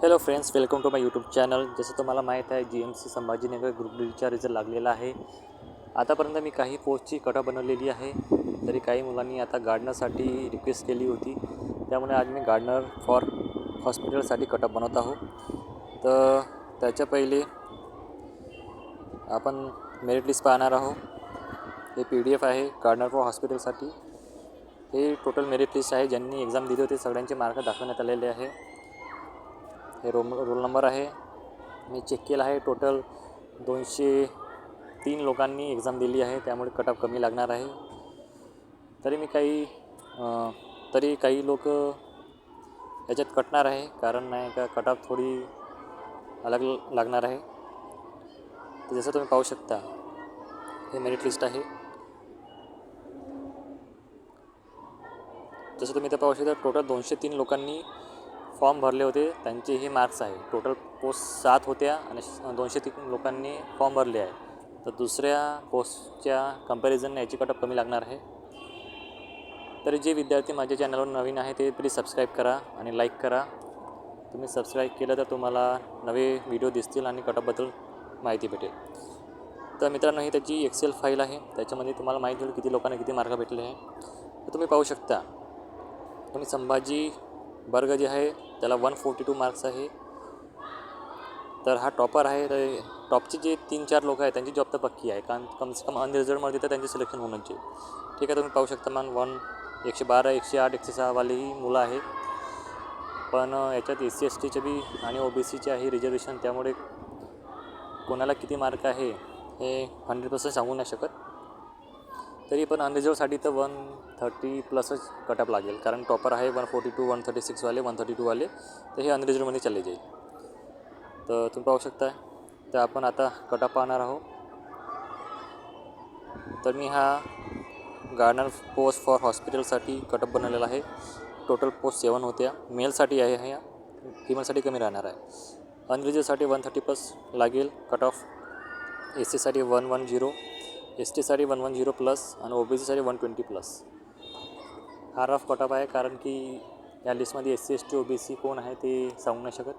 Hello friends, welcome to my YouTube channel. जसं तुम्हाला माहीत आहे, GMC संभाजीनगर ग्रुप डीचा रिझल्ट लागलेला आहे. आतापर्यंत मी काही पोस्टची कटऑफ बनवलेली आहे. तरी काही मुलांनी आता गार्डनरसाठी रिक्वेस्ट केली होती, त्यामुळे आज मी गार्डनर फॉर हॉस्पिटलसाठी कटऑफ बनवत आहोत. तर त्याच्या पहिले आपण मेरिट लिस्ट पाहणार आहोत. हे PDF आहे गार्डनर फॉर हॉस्पिटलसाठी. हे टोटल मेरिट लिस्ट आहे. ज्यांनी एक्झाम दिली होती सगळ्यांचे मार्क दाखवण्यात आलेले आहे. हे रोल नंबर आहे. मी चेक केला आहे. टोटल 203 लोकांनी एक्झाम दिली आहे, त्यामुळे कटऑफ कमी लागणार आहे. तरी काही लोक याच्यात कटणार आहे, कारण नाही का कटऑफ थोडी अलग लागणार आहे. तर जसं तुम्ही पाहू शकता, हे मेरिट लिस्ट आहे. जसं तुम्ही इथं पाहू शकता, टोटल 203 लोकांनी फॉर्म भरले होते, त्यांचे हे मार्क्स आहे. टोटल पोस्ट 7 होत्या आणि 203 लोकांनी फॉर्म भरले आहे. तर दुसऱ्या पोस्टच्या कंपॅरिझनने याची कटऑफ कमी लागणार आहे. तरी जे विद्यार्थी माझ्या चॅनलवर नवीन आहे ते प्लीज सबस्क्राईब करा आणि लाईक करा. तुम्ही सबस्क्राईब केलं तर तुम्हाला नवे व्हिडिओ दिसतील आणि कटऑफबद्दल माहिती भेटेल. तर मित्रांनो, ही त्याची एक्सेल फाईल आहे. त्याच्यामध्ये तुम्हाला माहिती होईल किती लोकांना किती मार्क भेटले आहे. तर तुम्ही पाहू शकता, तुम्ही संभाजी वर्ग जे आहे त्याला 142 मार्क्स आहे. तर हा टॉपर आहे. तर टॉपचे जे 3-4 लोक आहेत त्यांची जॉब तर पक्की आहे, कारण कम से कम अनरिझर्वमध्ये तर त्यांचे सिलेक्शन होणंच आहे. ठीक आहे, तुम्ही पाहू शकता 112, 108, 106 वालेही मुलं आहे. पण याच्यात SC STचे बी आणि OBCचे आहे रिझर्वेशन, त्यामुळे कोणाला किती मार्क आहे हे 100% सांगू नाही शकत. तरी पण अनरिझर्वसाठी तर 130 प्लसच कटऑफ लागेल, कारण टॉपर आहे 142, 136 वाले, 132 वाले. तर हे अनरिझर्वमध्ये चालले जाईल. तर तुम्ही पाहू शकता. तर आपण आता कटऑफ पाहणार आहोत. तर मी हा गार्डनर पोस्ट फॉर हॉस्पिटलसाठी कटऑफ बनवलेला आहे. टोटल पोस्ट 7 होत्या. मेलसाठी आहे, ह्या फिमेलसाठी कमी राहणार आहे. अनरिझर्वसाठी 130 प्लस लागेल कटऑफ. SCसाठी 110, STसाठी 110 प्लस आणि OBCसाठी 120 प्लस. हा रफ कटऑफ आहे, कारण की या लिस्टमध्ये SC ST OBC कोण आहे ते सांगू नाही शकत.